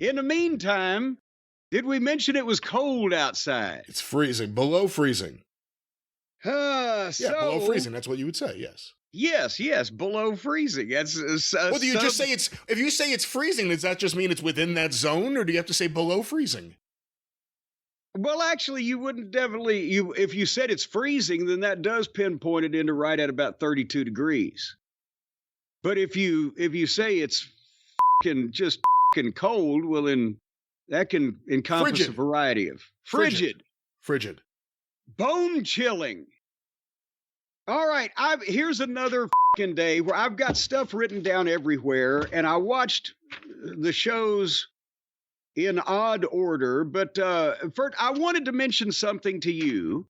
In the meantime, did we mention it was cold outside? It's freezing, below freezing. Yeah, below freezing. That's what you would say. Yes. Yes, below freezing. That's well, do you just say it's? If you say it's freezing, does that just mean it's within that zone, or do you have to say below freezing? Well, actually, you wouldn't definitely. If you said it's freezing, then that does pinpoint it into right at about 32 degrees. But if you say it's just cold, well, then that can encompass frigid. A variety of frigid, bone chilling. All right, here's another day where I've got stuff written down everywhere, and I watched the shows in odd order. But first, I wanted to mention something to you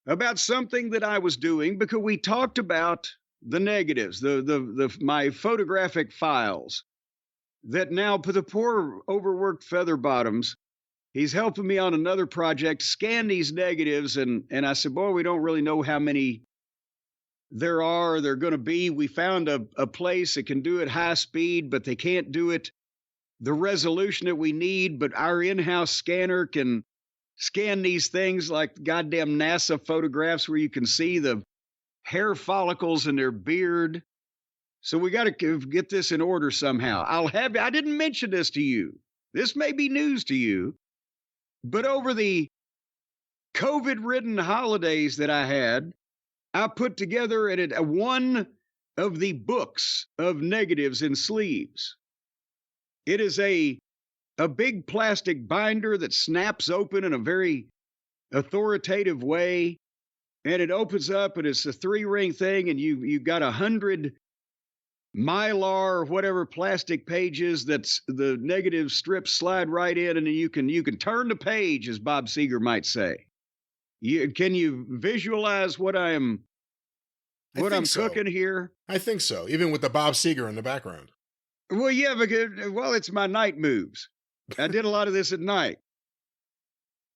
about something that I was doing, because we talked about the negatives, my photographic files. That now, for the poor overworked Featherbottoms, he's helping me on another project, scan these negatives, and I said, boy, we don't really know how many they're going to be. We found a place that can do it high speed, but they can't do it the resolution that we need. But our in-house scanner can scan these things like goddamn NASA photographs where you can see the hair follicles in their beard. So we got to get this in order somehow. I didn't mention this to you. This may be news to you, but over the COVID-ridden holidays that I had, I put together one of the books of negatives in sleeves. It is a big plastic binder that snaps open in a very authoritative way, and it opens up, and it's a 3-ring thing, and you got 100 Mylar or whatever plastic pages that's the negative strips slide right in, and you can turn the page, as Bob Seger might say. Can you visualize what I'm cooking here? I think so, even with the Bob Seger in the background. Well, yeah, because it's my night moves. I did a lot of this at night.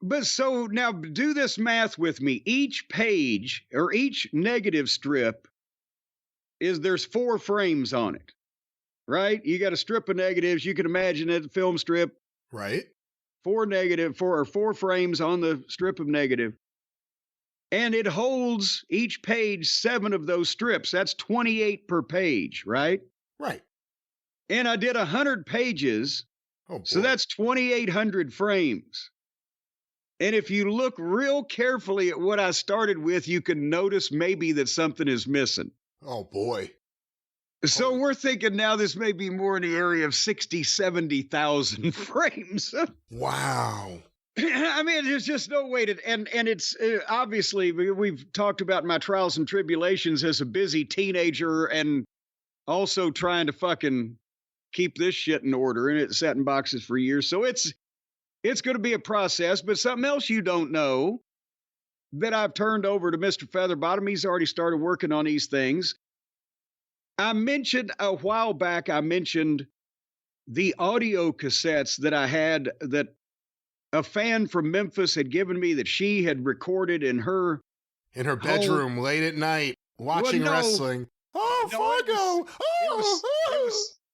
But so now do this math with me. Each page or each negative strip there's 4 frames on it, right? You got a strip of negatives. You can imagine it, film strip. Right. 4 frames on the strip of negative. And it holds each page 7 of those strips. That's 28 per page, right? Right. And I did 100 pages. Oh, boy. So that's 2,800 frames. And if you look real carefully at what I started with, you can notice maybe that something is missing. Oh, boy. So we're thinking now this may be more in the area of 60, 70,000 frames. Wow. I mean, there's just no way to, and it's obviously, we've talked about my trials and tribulations as a busy teenager and also trying to fucking keep this shit in order, and it sat in boxes for years. So it's going to be a process. But something else you don't know that I've turned over to Mr. Featherbottom. He's already started working on these things. I mentioned a while back, the audio cassettes that I had that a fan from Memphis had given me that she had recorded in her bedroom late at night watching wrestling. Oh, Fargo!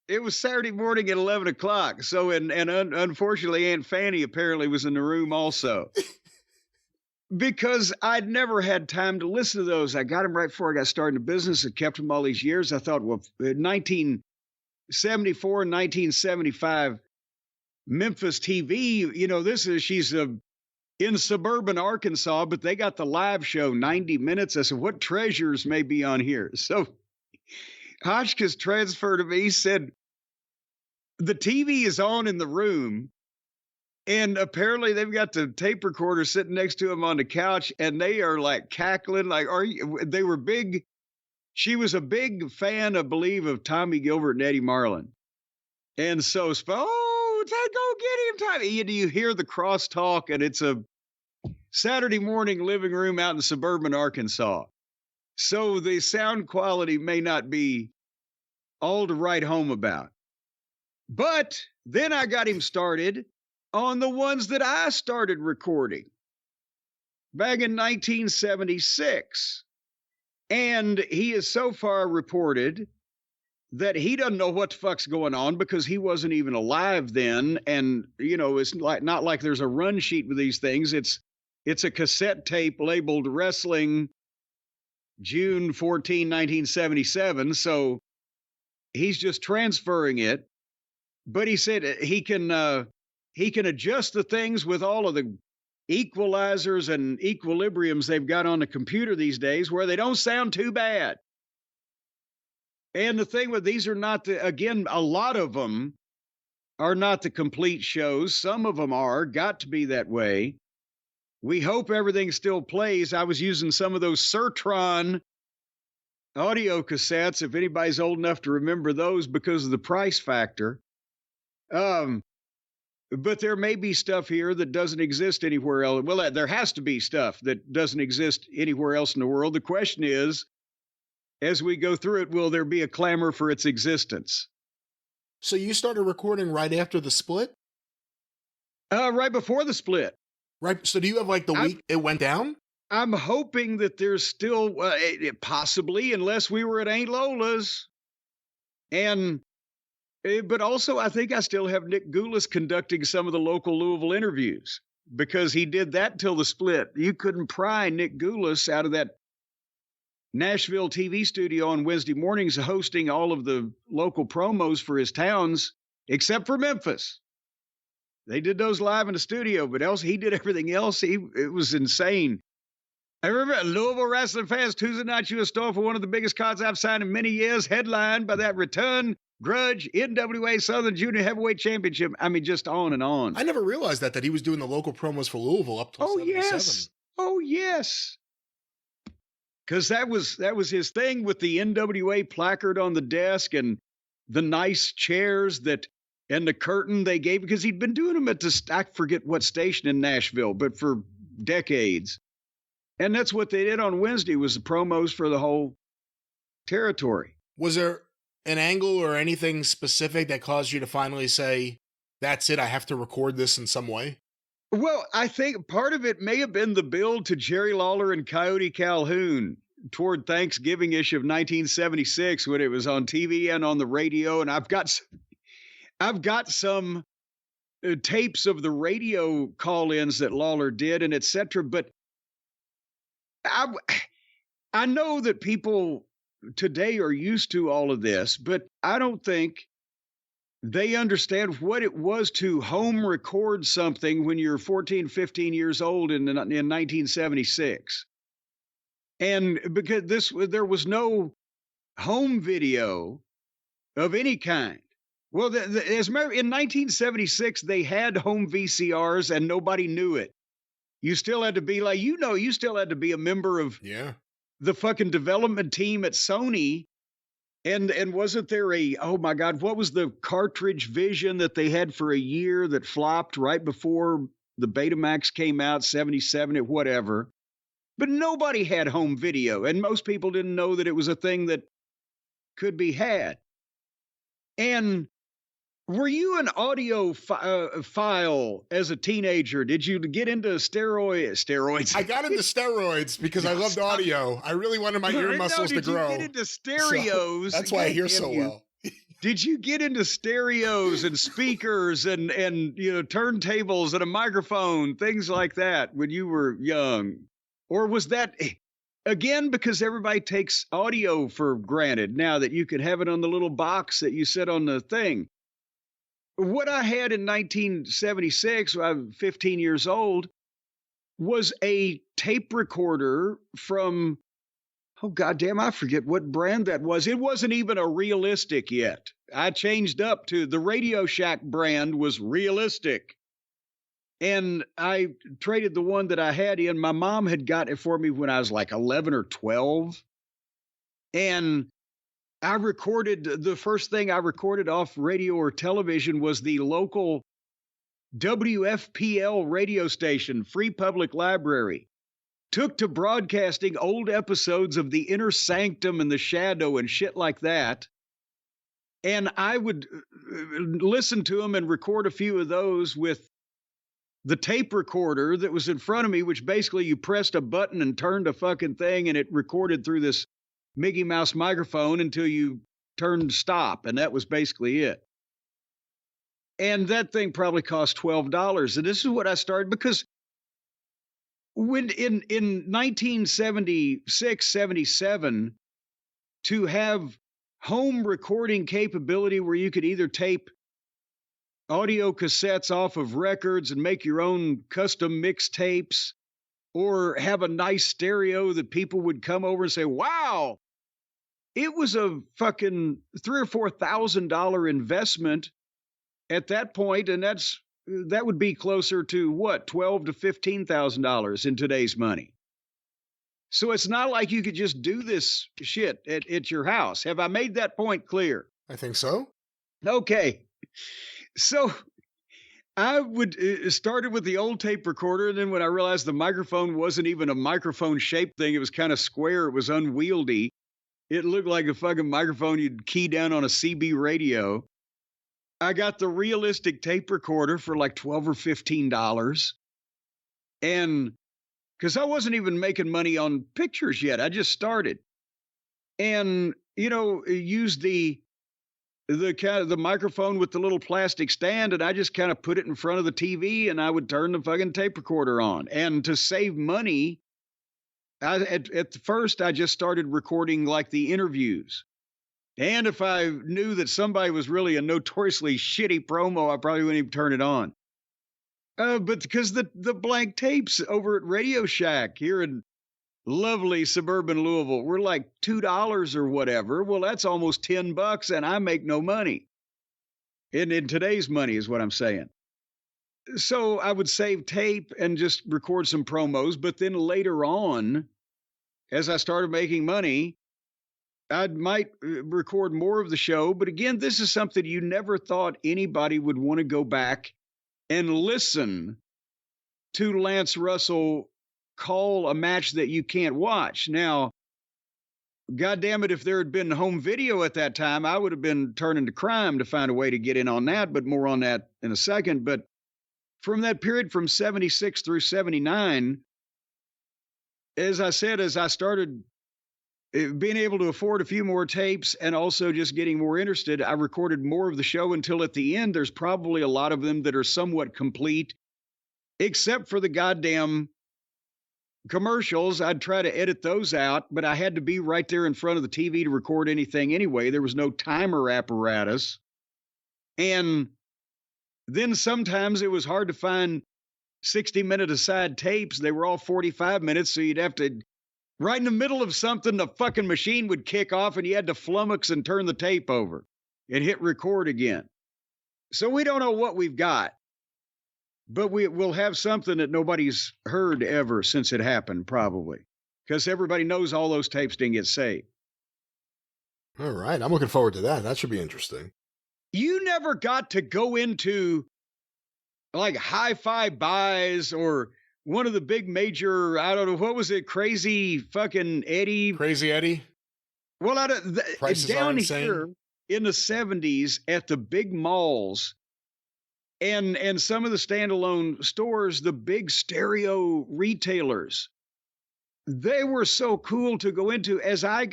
It was Saturday morning at 11 o'clock. So, and unfortunately, Aunt Fanny apparently was in the room also. Because I'd never had time to listen to those. I got them right before I got started in the business and kept them all these years. I thought, well, 1974 and 1975, Memphis TV, she's in suburban Arkansas, but they got the live show, 90 minutes. I said, what treasures may be on here? So Hotchkiss transferred to me, said, the TV is on in the room. And apparently they've got the tape recorder sitting next to him on the couch, and they are like cackling. They were big. She was a big fan, I believe, of Tommy Gilbert and Eddie Marlin. And so, go get him, Tommy. You hear the crosstalk, and it's a Saturday morning living room out in suburban Arkansas. So the sound quality may not be all to write home about. But then I got him started on the ones that I started recording back in 1976. And he has so far reported that he doesn't know what the fuck's going on because he wasn't even alive then. And, it's not like there's a run sheet with these things. It's a cassette tape labeled Wrestling June 14, 1977. So he's just transferring it. But he said he can adjust the things with all of the equalizers and equilibriums they've got on the computer these days where they don't sound too bad. And the thing with these are not again, a lot of them are not the complete shows. Some of them got to be that way. We hope everything still plays. I was using some of those Sertron audio cassettes, if anybody's old enough to remember those, because of the price factor. But there may be stuff here that doesn't exist anywhere else. Well, there has to be stuff that doesn't exist anywhere else in the world. The question is, as we go through it, will there be a clamor for its existence? So you started recording right after the split? Right before the split. Right. So do you have like the week it went down? I'm hoping that there's still, possibly, unless we were at Aunt Lola's. But also, I think I still have Nick Goulas conducting some of the local Louisville interviews because he did that till the split. You couldn't pry Nick Goulas out of that Nashville TV studio on Wednesday mornings hosting all of the local promos for his towns, except for Memphis. They did those live in the studio, but else he did everything else. It was insane. I remember Louisville wrestling fans, Tuesday night, you a store for one of the biggest cards I've signed in many years, headlined by that return grudge NWA Southern Junior Heavyweight Championship. I mean, just on and on. I never realized that he was doing the local promos for Louisville up till 77. Oh, yes. Because that was his thing with the NWA placard on the desk and the nice chairs and the curtain they gave, because he'd been doing them at I forget what station in Nashville, but for decades. And that's what they did on Wednesday, was the promos for the whole territory. Was there an angle or anything specific that caused you to finally say, that's it, I have to record this in some way? Well, I think part of it may have been the build to Jerry Lawler and Coyote Calhoun toward Thanksgiving-ish of 1976 when it was on TV and on the radio. And I've got some tapes of the radio call-ins that Lawler did and et cetera. But I know that people today are used to all of this, but I don't think they understand what it was to home record something when you're 14, 15 years old in 1976. And because there was no home video of any kind. Well, as in 1976, they had home VCRs and nobody knew it. You still had to be like, you still had to be a member of the fucking development team at Sony. And wasn't there oh my God, what was the cartridge vision that they had for a year that flopped right before the Betamax came out, 77 or whatever? But nobody had home video, and most people didn't know that it was a thing that could be had. And were you an audio file as a teenager? Did you get into steroids? I got into steroids because I loved audio. I really wanted my ear muscles to grow. Did you get into stereos? So that's why I hear so well. Did you get into stereos and speakers and turntables and a microphone, things like that when you were young? Or was that, again, because everybody takes audio for granted now that you could have it on the little box that you set on the thing? What I had in 1976, when I was 15 years old, was a tape recorder from, oh, goddamn, I forget what brand that was. It wasn't even a Realistic yet. I changed up to the Radio Shack brand was Realistic. And I traded the one that I had in. My mom had got it for me when I was like 11 or 12. And I recorded, the first thing I recorded off radio or television was the local WFPL radio station, Free Public Library. Took to broadcasting old episodes of The Inner Sanctum and The Shadow and shit like that. And I would listen to them and record a few of those with the tape recorder that was in front of me, which basically you pressed a button and turned a fucking thing and it recorded through this Mickey Mouse microphone until you turned stop, and that was basically it. And that thing probably cost $12. And this is what I started, because when in 1976, 77, to have home recording capability where you could either tape audio cassettes off of records and make your own custom mixtapes, or have a nice stereo that people would come over and say, wow, it was a fucking $3,000 or $4,000 investment at that point, and that would be closer to what, $12,000 to $15,000 in today's money. So it's not like you could just do this shit at your house. Have I made that point clear? I think so. Okay. So I would started with the old tape recorder, and then when I realized the microphone wasn't even a microphone-shaped thing, it was kind of square, it was unwieldy. It looked like a fucking microphone you'd key down on a CB radio. I got the realistic tape recorder for like $12 or $15. And because I wasn't even making money on pictures yet, I just started. And, used the microphone with the little plastic stand, and I just kind of put it in front of the TV, and I would turn the fucking tape recorder on. And to save money, at first I just started recording like the interviews. And if I knew that somebody was really a notoriously shitty promo, I probably wouldn't even turn it on. But because the blank tapes over at Radio Shack here in lovely suburban Louisville were like $2 or whatever. Well, that's almost $10, and I make no money. In today's money is what I'm saying. So I would save tape and just record some promos. But then later on, as I started making money, I might record more of the show. But again, this is something you never thought anybody would want to go back and listen to Lance Russell call a match that you can't watch. Now, God damn it, if there had been home video at that time, I would have been turning to crime to find a way to get in on that, but more on that in a second. But from that period from 76 through 79, as I said, as I started being able to afford a few more tapes and also just getting more interested, I recorded more of the show until at the end, there's probably a lot of them that are somewhat complete, except for the goddamn commercials. I'd try to edit those out, but I had to be right there in front of the TV to record anything anyway. There was no timer apparatus. And then sometimes it was hard to find 60-minute aside tapes. They were all 45 minutes, so you'd have to, right in the middle of something, the fucking machine would kick off and you had to flummox and turn the tape over and hit record again. So we don't know what we've got, but we'll have something that nobody's heard ever since it happened, probably, because everybody knows all those tapes didn't get saved. All right. I'm looking forward to that. That should be interesting. You never got to go into like Hi-Fi Buys or one of the big major, I don't know, what was it? Crazy fucking Eddie. Crazy Eddie? Well, Prices down are insane. here in the 70s at the big malls and some of the standalone stores, the big stereo retailers, they were so cool to go into. As I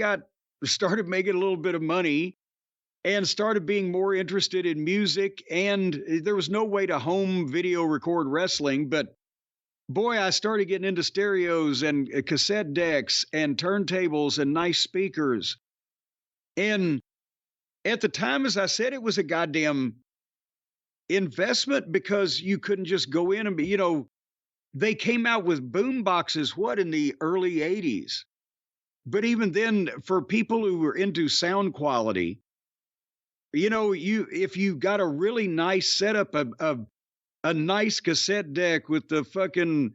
started making a little bit of money and started being more interested in music, and there was no way to home video record wrestling, but boy, I started getting into stereos and cassette decks and turntables and nice speakers. And at the time, as I said, it was a goddamn investment because you couldn't just go in and be, they came out with boom boxes, in the early 80s. But even then, for people who were into sound quality, if you got a really nice setup, a nice cassette deck with the fucking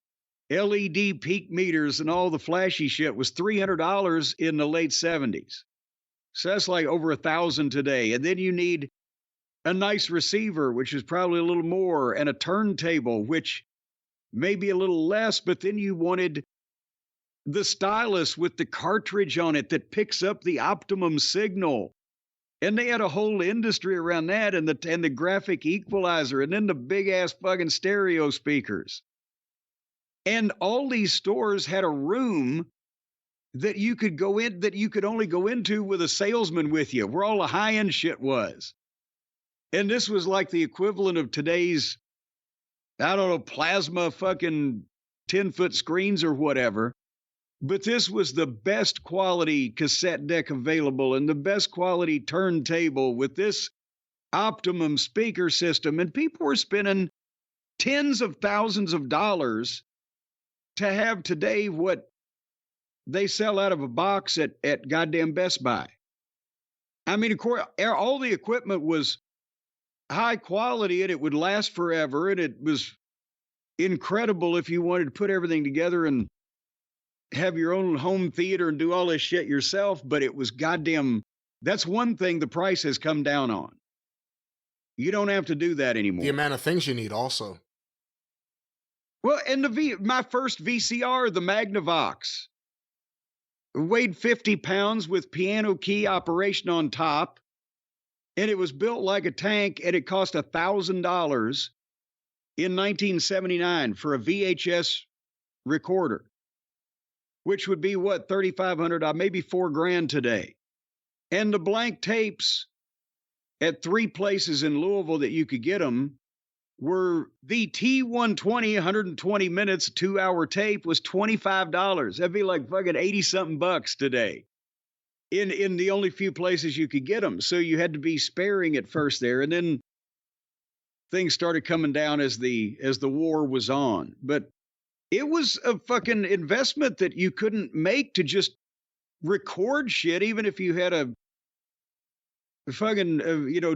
LED peak meters and all the flashy shit, was $300 in the late 70s. So that's like over $1,000 today. And then you need a nice receiver, which is probably a little more, and a turntable, which may be a little less, but then you wanted the stylus with the cartridge on it that picks up the optimum signal. And they had a whole industry around that, and the graphic equalizer, and then the big ass fucking stereo speakers. And all these stores had a room that you could go in, that you could only go into with a salesman with you, where all the high-end shit was. And this was like the equivalent of today's, I don't know, plasma fucking 10-foot screens or whatever. But this was the best quality cassette deck available and the best quality turntable with this optimum speaker system. And people were spending tens of thousands of dollars to have today what they sell out of a box at goddamn Best Buy. I mean, of course, all the equipment was high quality and it would last forever. And it was incredible if you wanted to put everything together and have your own home theater and do all this shit yourself. But it was goddamn, that's one thing the price has come down on. You don't have to do that anymore. The amount of things you need also. Well, and my first VCR, the Magnavox, weighed 50 pounds with piano key operation on top. And it was built like a tank, and it cost $1,000 in 1979 for a VHS recorder, which would be what, $3,500, maybe $4,000 today. And the blank tapes at 3 places in Louisville that you could get them were the T120, 120 minutes, 2-hour tape was $25. That'd be like fucking 80-something bucks today. In the only few places you could get them. So you had to be sparing at first there. And then things started coming down as the war was on. But it was a fucking investment that you couldn't make to just record shit, even if you had a fucking,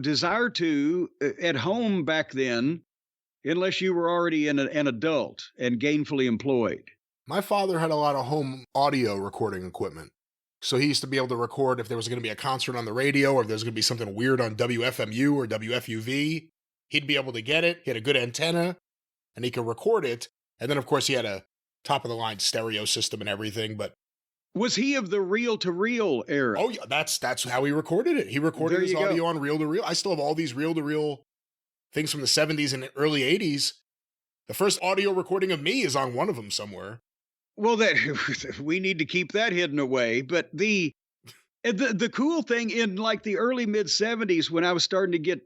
desire to at home back then, unless you were already an adult and gainfully employed. My father had a lot of home audio recording equipment. So he used to be able to record if there was going to be a concert on the radio or if there was going to be something weird on WFMU or WFUV. He'd be able to get it. He had a good antenna and he could record it. And then, of course, he had a top-of-the-line stereo system and everything. But was he of the reel-to-reel era? Oh, yeah. That's how he recorded it. He recorded his audio on reel-to-reel. I still have all these reel-to-reel things from the 70s and early 80s. The first audio recording of me is on one of them somewhere. Well, we need to keep that hidden away. But the cool thing in like the early mid 70s, when I was starting to get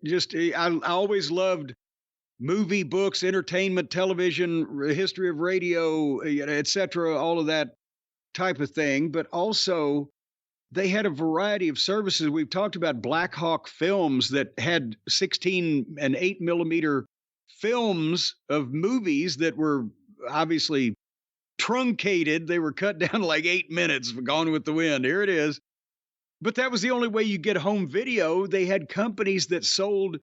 I always loved movie, books, entertainment, television, history of radio, etc., all of that type of thing. But also they had a variety of services. We've talked about Black Hawk Films that had 16 and 8 millimeter films of movies that were obviously truncated. They were cut down to like 8 minutes, Gone with the Wind. Here it is. But that was the only way you get home video. They had companies that sold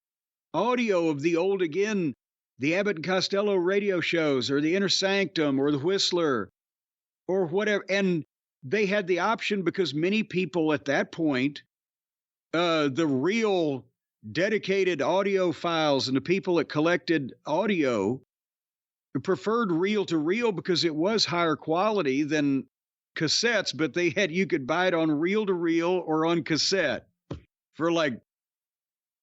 audio of the old, again, the Abbott and Costello radio shows or the Inner Sanctum or the Whistler or whatever. And they had the option because many people at that point, the real dedicated audio files and the people that collected audio preferred reel-to-reel because it was higher quality than cassettes, but you could buy it on reel-to-reel or on cassette for like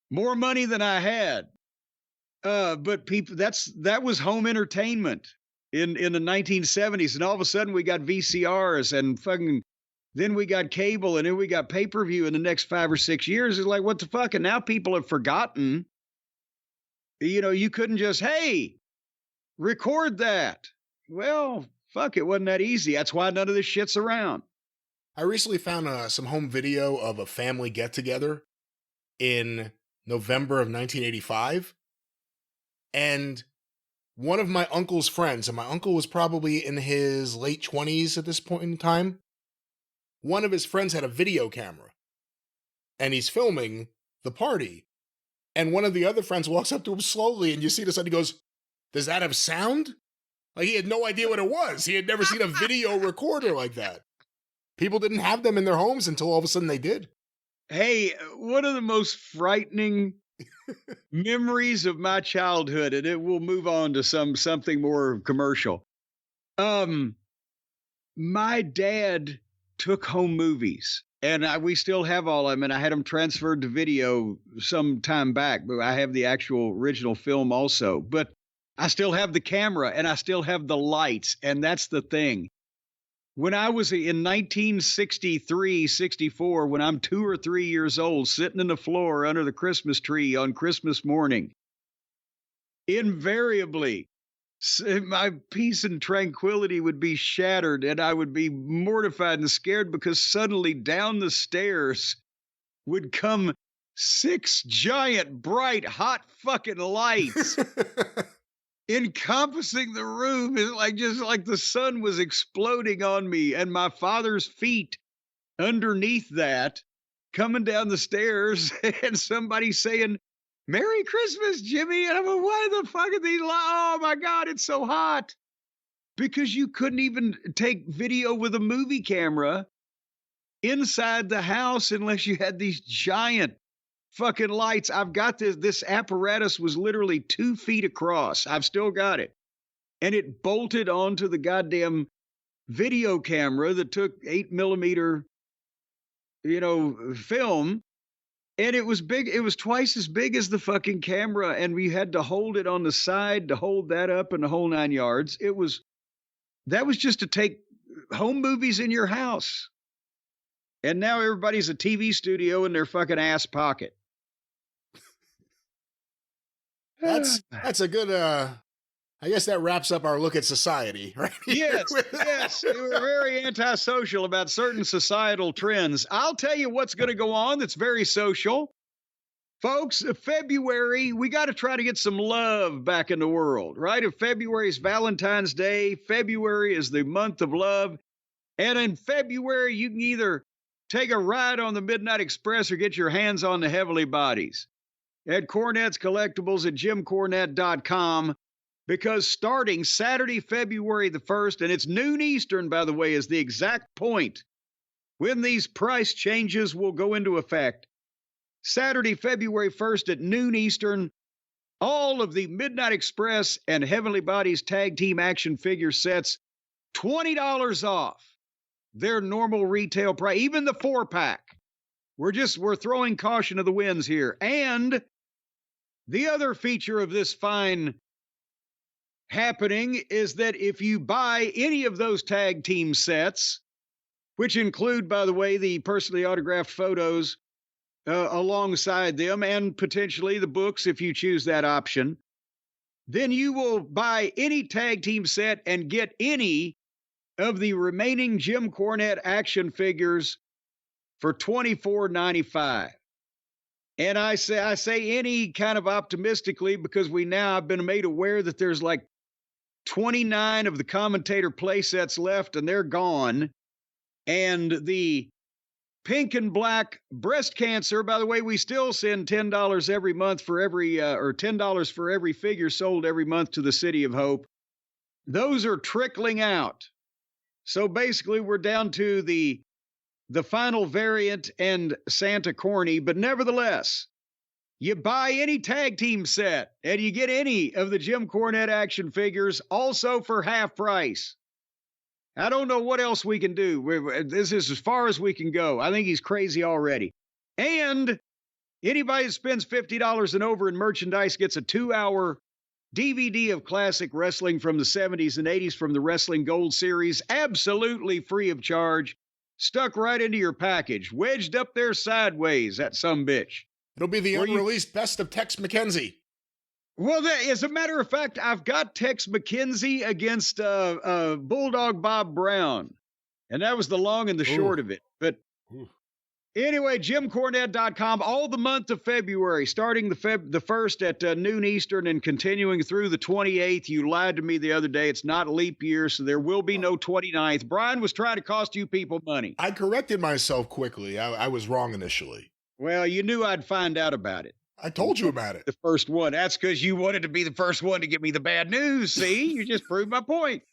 more money than I had. But people, that was home entertainment in the 1970s. And all of a sudden we got VCRs and fucking, then we got cable and then we got pay-per-view in the next 5 or 6 years. It's like, what the fuck? And now people have forgotten, you couldn't just, hey, record that. Well, fuck, it wasn't that easy. That's why none of this shit's around. I recently found some home video of a family get-together in November of 1985. And one of my uncle's friends, and my uncle was probably in his late 20s at this point in time, one of his friends had a video camera. And he's filming the party. And one of the other friends walks up to him slowly, and you see this, and he goes, "Does that have sound?" Like, he had no idea what it was. He had never seen a video recorder like that. People didn't have them in their homes until all of a sudden they did. Hey, one of the most frightening memories of my childhood, and it will move on to something more commercial. My dad took home movies, and we still have all of them, and I had them transferred to video some time back, but I have the actual original film also. But I still have the camera and I still have the lights. And that's the thing. When I was in 1963, 64, when I'm 2 or 3 years old, sitting in the floor under the Christmas tree on Christmas morning, invariably, my peace and tranquility would be shattered, and I would be mortified and scared because suddenly down the stairs would come 6 giant, bright, hot fucking lights. Encompassing the room is like just like the sun was exploding on me, and my father's feet underneath that coming down the stairs, and somebody saying, "Merry Christmas, Jimmy." And I'm like, why the fuck are these oh my God, it's so hot. Because you couldn't even take video with a movie camera inside the house unless you had these giant fucking lights. I've got this apparatus was literally 2 feet across. I've still got it. And it bolted onto the goddamn video camera that took 8mm, film. And it was big. It was twice as big as the fucking camera. And we had to hold it on the side to hold that up in the whole 9 yards. That was just to take home movies in your house. And now everybody's a TV studio in their fucking ass pocket. That's a good, I guess that wraps up our look at society, right? Yes. They were very antisocial about certain societal trends. I'll tell you what's going to go on that's very social. Folks, February, we got to try to get some love back in the world, right? If February is Valentine's Day, February is the month of love. And in February, you can either take a ride on the Midnight Express or get your hands on the Heavenly Bodies at Cornette's Collectibles at JimCornette.com, because starting Saturday, February the 1st, and it's noon Eastern, by the way, is the exact point when these price changes will go into effect. Saturday, February 1st at noon Eastern, all of the Midnight Express and Heavenly Bodies tag team action figure sets, $20 off their normal retail price, even the 4-pack. We're throwing caution to the winds here. And the other feature of this fine happening is that if you buy any of those tag team sets, which include, by the way, the personally autographed photos alongside them, and potentially the books if you choose that option, then you will buy any tag team set and get any of the remaining Jim Cornette action figures for $24.95. And I say any kind of optimistically because I've been made aware that there's like 29 of the commentator play sets left and they're gone. And the pink and black breast cancer, by the way, we still send $10 every month for every, or $10 for every figure sold every month to the City of Hope. Those are trickling out. So basically we're down to the final variant and Santa Corny, but nevertheless, you buy any tag team set and you get any of the Jim Cornette action figures also for half price. I don't know what else we can do. This is as far as we can go. I think he's crazy already. And anybody that spends $50 and over in merchandise gets a 2-hour DVD of classic wrestling from the 70s and 80s from the Wrestling Gold Series, absolutely free of charge. Stuck right into your package, wedged up there sideways, that sumbitch. It'll be the unreleased best of Tex McKenzie. Well, as a matter of fact, I've got Tex McKenzie against Bulldog Bob Brown. And that was the long and the short of it. But anyway, JimCornette.com, all the month of February, starting the 1st at noon Eastern and continuing through the 28th. You lied to me the other day. It's not leap year, so there will be no 29th. Brian was trying to cost you people money. I corrected myself quickly. I was wrong initially. Well, you knew I'd find out about it. I told you about it. The first one. That's because you wanted to be the first one to give me the bad news. See, you just proved my point.